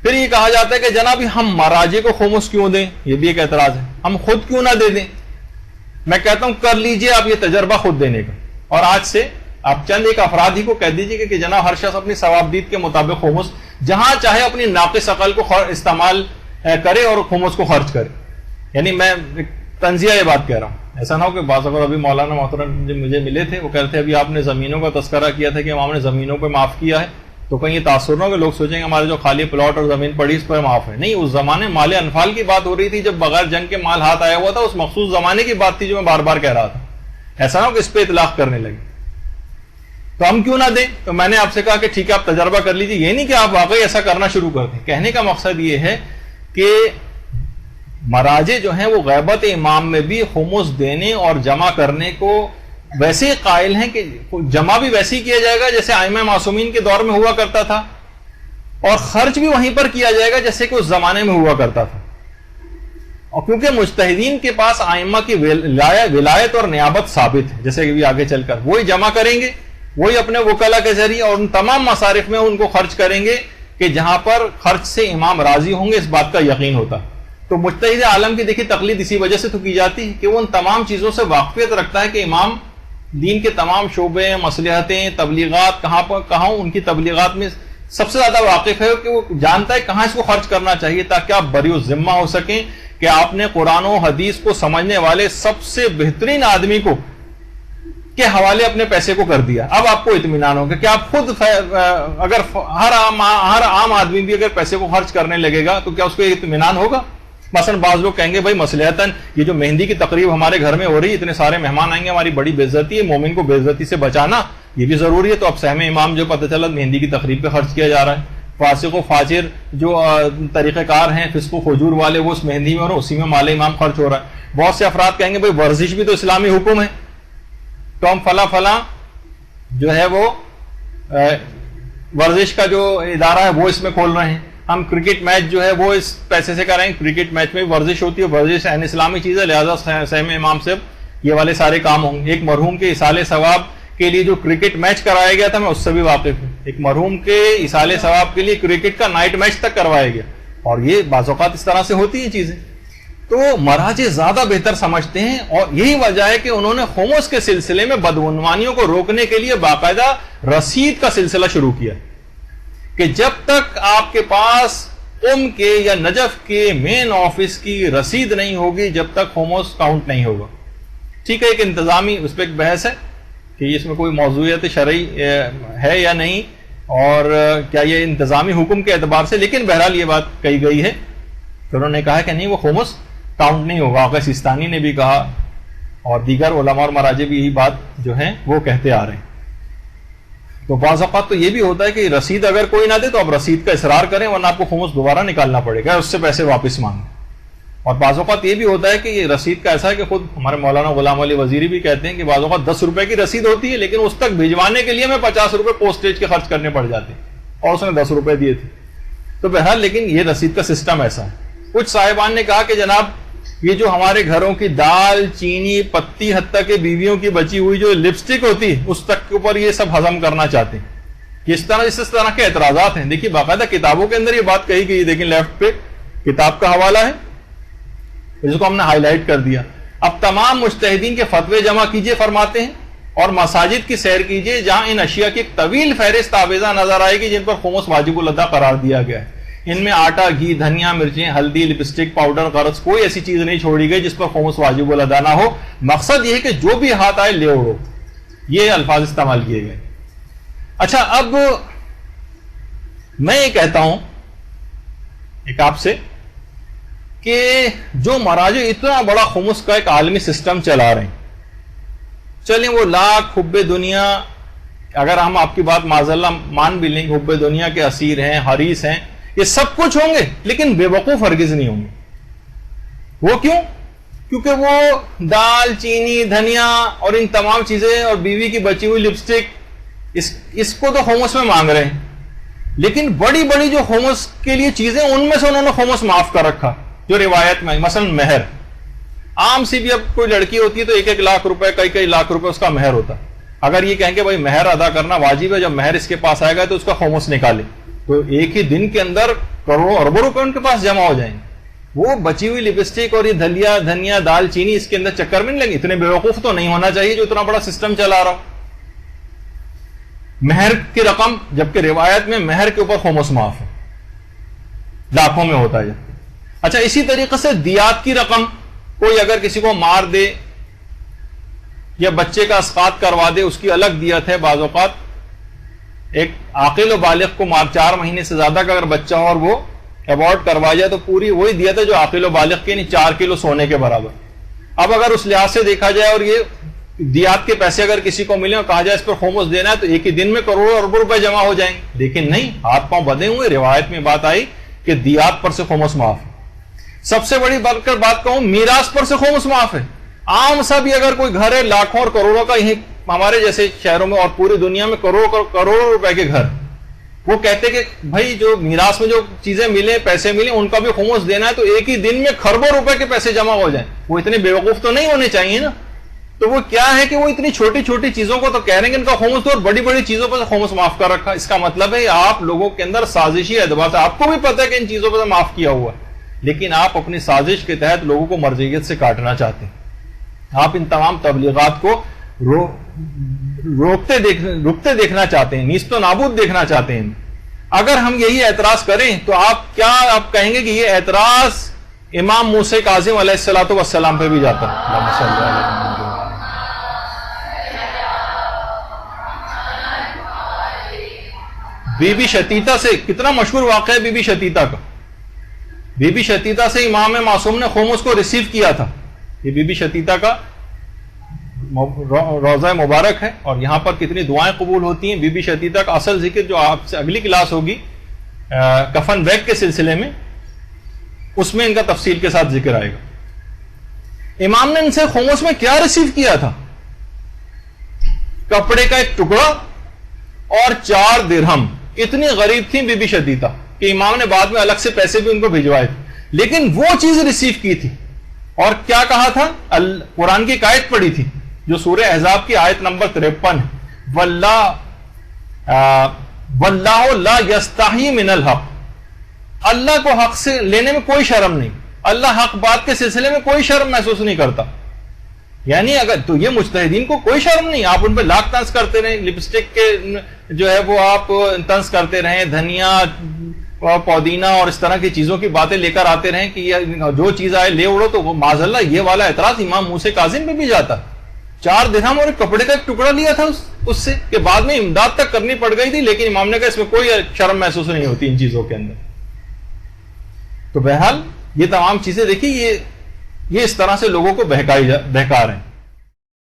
پھر یہ کہا جاتا ہے کہ جناب ہم مراجع کو خمس کیوں دیں، یہ بھی ایک اعتراض ہے، ہم خود کیوں نہ دے دیں؟ میں کہتا ہوں کر لیجئے آپ یہ تجربہ خود دینے کا، اور آج سے آپ چند ایک افراد ہی کو کہہ دیجئے کہ جناب ہر شخص اپنی ثوابدید کے مطابق خمس جہاں چاہے اپنی ناقص عقل کو استعمال کرے اور خمس کو خرچ کرے. یعنی میں تنزیہ یہ بات کہہ رہا ہوں، ایسا نہ ہو کہ بعض اوقات ابھی مولانا محترم جو مجھے ملے تھے وہ کہتے تھے ابھی آپ نے زمینوں کا تذکرہ کیا تھا کہ امام نے زمینوں پہ معاف کیا ہے، تو کہیں یہ تاثر نہ ہو کہ لوگ سوچیں گے ہمارے جو خالی پلاٹ اور زمین پڑی اس پر معاف ہے. نہیں، اس زمانے مال انفال کی بات ہو رہی تھی جب بغیر جنگ کے مال ہاتھ آیا ہوا تھا، اس مخصوص زمانے کی بات تھی جو میں بار بار کہہ رہا تھا. ایسا نہ ہو کہ اس پہ اطلاق کرنے لگے. تو ہم کیوں نہ دیں؟ تو میں نے آپ سے کہا کہ ٹھیک ہے آپ تجربہ کر لیجیے. یہ نہیں کہ آپ واقعی ایسا کرنا شروع کر دیں. کہنے کا مقصد یہ ہے کہ مراجع جو ہیں وہ غیبت امام میں بھی خمس دینے اور جمع کرنے کو ویسے قائل ہیں کہ جمع بھی ویسے ہی کیا جائے گا جیسے ائمہ معصومین کے دور میں ہوا کرتا تھا، اور خرچ بھی وہیں پر کیا جائے گا جیسے کہ اس زمانے میں ہوا کرتا تھا. اور کیونکہ مجتہدین کے پاس ائمہ کی ولایت اور نیابت ثابت ہے، جیسے کہ آگے چل کر وہی جمع کریں گے، وہی اپنے وکلا کے ذریعے اور ان تمام مصارف میں ان کو خرچ کریں گے کہ جہاں پر خرچ سے امام راضی ہوں گے، اس بات کا یقین ہوتا. تو مجتہد عالم کی دیکھیے تقلید اسی وجہ سے تو کی جاتی ہے کہ وہ ان تمام چیزوں سے واقفیت رکھتا ہے کہ امام دین کے تمام شعبے، مصلحتیں، تبلیغات کہاں ان کی تبلیغات میں سب سے زیادہ واقف ہے، کہ وہ جانتا ہے کہاں اس کو خرچ کرنا چاہیے تاکہ آپ بری الذمہ ہو سکیں کہ آپ نے قرآن و حدیث کو سمجھنے والے سب سے بہترین آدمی کو کے حوالے اپنے پیسے کو کر دیا. اب آپ کو اطمینان ہوگا کہ آپ خود اگر ہر عام آدمی بھی اگر پیسے کو خرچ کرنے لگے گا تو کیا اس کو اطمینان ہوگا؟ مثلا بعض لوگ کہیں گے بھائی مصلحتاً یہ جو مہندی کی تقریب ہمارے گھر میں ہو رہی ہے، اتنے سارے مہمان آئیں گے، ہماری بڑی بے عزتی ہے، مومن کو بے عزتی سے بچانا یہ بھی ضروری ہے. تو اب سہم امام جو پتہ چلا مہندی کی تقریب پہ خرچ کیا جا رہا ہے. فاسق و فاجر جو طریقہ کار ہیں، فسق و فجور والے، وہ اس مہندی میں اور اسی میں مال امام خرچ ہو رہا ہے. بہت سے افراد کہیں گے بھائی ورزش بھی تو اسلامی حکم ہے، تو ہم فلاں جو ہے وہ ورزش کا جو ادارہ ہے وہ اس میں کھول رہے ہیں. ہم کرکٹ میچ جو ہے وہ اس پیسے سے کریں گے، کرکٹ میچ میں ورزش ہوتی ہے، ورزش عین اسلامی چیز ہے، لہذا سہم امام سے یہ والے سارے کام ہوں گے. ایک مرحوم کے ایصال ثواب کے لیے جو کرکٹ میچ کرایا گیا تھا میں اس سے بھی واقف ہوں. ایک مرحوم کے ایصال ثواب کے لیے کرکٹ کا نائٹ میچ تک کروایا گیا، اور یہ بعض اوقات اس طرح سے ہوتی ہیں چیزیں. تو مراجع زیادہ بہتر سمجھتے ہیں، اور یہی وجہ ہے کہ انہوں نے خمس کے سلسلے میں بدعنوانیوں کو روکنے کے لیے باقاعدہ رسید کا سلسلہ شروع کیا کہ جب تک آپ کے پاس کے یا نجف کے مین آفس کی رسید نہیں ہوگی جب تک خمس کاؤنٹ نہیں ہوگا. ٹھیک ہے، ایک انتظامی اس پہ ایک بحث ہے کہ اس میں کوئی موضوعیت شرعی ہے یا نہیں، اور کیا یہ انتظامی حکم کے اعتبار سے، لیکن بہرحال یہ بات کہی گئی ہے کہ انہوں نے کہا کہ نہیں وہ خمس کاؤنٹ نہیں ہوگا. آقا سیستانی نے بھی کہا اور دیگر علماء اور مراجع بھی یہی بات جو ہیں وہ کہتے آ رہے ہیں. تو بعض اوقات تو یہ بھی ہوتا ہے کہ رسید اگر کوئی نہ دے تو آپ رسید کا اصرار کریں ورنہ آپ کو خمس دوبارہ نکالنا پڑے گا، اس سے پیسے واپس مانگیں. اور بعض اوقات یہ بھی ہوتا ہے کہ یہ رسید کا ایسا ہے کہ خود ہمارے مولانا غلام علی وزیری بھی کہتے ہیں کہ بعض اوقات 10 روپے کی رسید ہوتی ہے لیکن اس تک بھجوانے کے لیے ہمیں 50 روپے پوسٹیج کے خرچ کرنے پڑ جاتے ہیں، اور اس نے 10 روپے دیے تھے. تو بہرحال لیکن یہ رسید کا سسٹم ایسا ہے. کچھ صاحبان نے کہا کہ جناب یہ جو ہمارے گھروں کی دال، چینی، پتی، حتیٰ کہ بیویوں کی بچی ہوئی جو لپسٹک ہوتی ہے اس تک کے اوپر یہ سب ہضم کرنا چاہتے ہیں. اس طرح کے اعتراضات ہیں. دیکھیے باقاعدہ کتابوں کے اندر یہ بات کہی گئی، دیکھیں لیفٹ پہ کتاب کا حوالہ ہے جس کو ہم نے ہائی لائٹ کر دیا. اب تمام مجتہدین کے فتوے جمع کیجئے فرماتے ہیں اور مساجد کی سیر کیجئے جہاں ان اشیاء کی ایک طویل فہرست آویزہ نظر آئے گی جن پر خمس واجب الادا قرار دیا گیا ہے. ان میں آٹا، گھی، دھنیا، مرچیں، ہلدی، لپسٹک، پاؤڈر، غرض کوئی ایسی چیز نہیں چھوڑی گئی جس پر خمس واجب الادا نہ ہو. مقصد یہ ہے کہ جو بھی ہاتھ آئے لے اڑو، یہ الفاظ استعمال کیے گئے. اچھا، اب میں یہ کہتا ہوں ایک آپ سے کہ جو مراجع اتنا بڑا خمس کا ایک عالمی سسٹم چلا رہے ہیں، چلیں وہ لاکھ حب دنیا، اگر ہم آپ کی بات معاذ اللہ مان بھی لیں، حب دنیا کے اسیر ہیں، حریص ہیں، یہ سب کچھ ہوں گے لیکن بے وقوف ہرگز نہیں ہوں گے. وہ کیوں؟ کیونکہ وہ دال، چینی، دھنیا اور ان تمام چیزیں اور بیوی کی بچی ہوئی لپسٹک اس کو تو خمس میں مانگ رہے ہیں، لیکن بڑی بڑی جو خمس کے لیے چیزیں ان میں سے انہوں نے خمس معاف کر رکھا جو روایت میں. مثلا مہر، عام سی بھی اب کوئی لڑکی ہوتی ہے تو 1-1 لاکھ روپے، کئی لاکھ روپے اس کا مہر ہوتا ہے. اگر یہ کہیں کہ بھائی مہر ادا کرنا واجب ہے، جب مہر اس کے پاس آئے گا تو اس کا خمس نکالے، تو ایک ہی دن کے اندر کروڑوں اربوں روپے ان کے پاس جمع ہو جائیں گے. وہ بچی ہوئی لپسٹک اور یہ دھلیا دھنیا دال چینی اس کے اندر چکر میں نہیں لگے. اتنے بیوقوف تو نہیں ہونا چاہیے جو اتنا بڑا سسٹم چلا رہا ہو. مہر کی رقم، جبکہ روایت میں مہر کے اوپر خمس معاف ہے، لاکھوں میں ہوتا ہے. اچھا اسی طریقے سے دیات کی رقم، کوئی اگر کسی کو مار دے یا بچے کا اسقاط کروا دے اس کی الگ دیت ہے. بعض اوقات ایک عاقل و بالغ کو 4 مہینے سے زیادہ کا اگر بچہ ہو اور وہ ایبارٹ کروا جائے تو پوری وہی دیت ہے جو عاقل و بالغ کے، یعنی 4 کلو سونے کے برابر. اب اگر اس لحاظ سے دیکھا جائے اور یہ دیات کے پیسے اگر کسی کو ملے اور کہا جائے اس پر خمس دینا ہے تو ایک ہی دن میں کروڑوں اربوں روپے جمع ہو جائیں گے. لیکن نہیں، ہاتھ پاؤں بدے ہوئے. روایت میں بات آئی کہ دیات پر سے خمس معاف ہے. سب سے بڑی بڑھ کر بات کہوں، میراث پر سے خمس معاف ہے. عام سا بھی اگر کوئی گھر ہے لاکھوں اور کروڑوں کا، یہیں ہمارے جیسے شہروں میں اور پوری دنیا میں کروڑوں روپے کے گھر، وہ کہتے کہ بھائی جو میراث میں جو چیزیں ملے، پیسے ملے، ان کا بھی خمس دینا ہے تو ایک ہی دن میں کھربوں روپے کے پیسے جمع ہو جائیں. وہ اتنے بیوقوف تو نہیں ہونے چاہیے نا. تو وہ کیا ہے کہ وہ اتنی چھوٹی چھوٹی چیزوں کو تو کہہ رہے ہیں کہ ان کا خمس دو اور بڑی بڑی چیزوں پر خمس معاف کر رکھا. اس کا مطلب ہے آپ لوگوں کے اندر سازشی اعتبار سے آپ کو بھی پتہ ہے کہ ان چیزوں پر معاف کیا ہوا ہے، لیکن آپ اپنی سازش کے تحت لوگوں کو مرضیت سے کاٹنا چاہتے ہیں. آپ ان تمام تبلیغات کو رکتے دیکھنا چاہتے ہیں، نیست و نابود دیکھنا چاہتے ہیں. اگر ہم یہی اعتراض کریں تو آپ کہیں گے کہ یہ اعتراض امام موسیٰ کاظم علیہ الصلوۃ والسلام پہ بھی جاتا ہے. بی بی شتیتا سے کتنا مشہور واقعہ ہے بی بی شتیتا کا. بی بی شتیتا سے امام معصوم نے خمس کو ریسیو کیا تھا. یہ بی بی شتیتا کا روضہ مبارک ہے اور یہاں پر کتنی دعائیں قبول ہوتی ہیں. بی بی شتیتا کا اصل ذکر جو آپ سے اگلی کلاس ہوگی کفن بیگ کے سلسلے میں، اس میں ان کا تفصیل کے ساتھ ذکر آئے گا. امام نے ان سے خمس میں کیا ریسیو کیا تھا؟ کپڑے کا ایک ٹکڑا اور 4 درہم. اتنی غریب تھی بی بی شتیتا کہ امام نے بعد میں الگ سے پیسے بھی ان کو بھجوائے تھے، لیکن وہ چیز ریسیو کی تھی. اور کیا کہا تھا؟ قرآن کی ایک آیت پڑھی تھی جو سورہ احزاب کی آیت نمبر 53 ہے، واللہ لا یستحی من الحق. اللہ کو حق سے لینے میں کوئی شرم نہیں، اللہ حق بات کے سلسلے میں کوئی شرم محسوس نہیں کرتا. یعنی اگر تو یہ مجتہدین کو کوئی شرم نہیں، آپ ان پہ لاکھ طنز کرتے رہیں، لپسٹک کے جو ہے وہ آپ طنز کرتے رہیں، دھنیا پودینہ اور اس طرح کی چیزوں کی باتیں لے کر آتے رہیں کہ یہ جو چیز آئے لے اڑو، تو معاذ اللہ یہ والا اعتراض امام موسیٰ کاظم پہ بھی جاتا. 4 درہم اور ایک کپڑے کا ایک ٹکڑا لیا تھا اس سے کہ بعد میں امداد تک کرنی پڑ گئی تھی، لیکن امام نے کہا اس میں کوئی شرم محسوس نہیں ہوتی ان چیزوں کے اندر. تو بہرحال یہ تمام چیزیں دیکھیے، یہ اس طرح سے لوگوں کو بہکا رہے ہیں.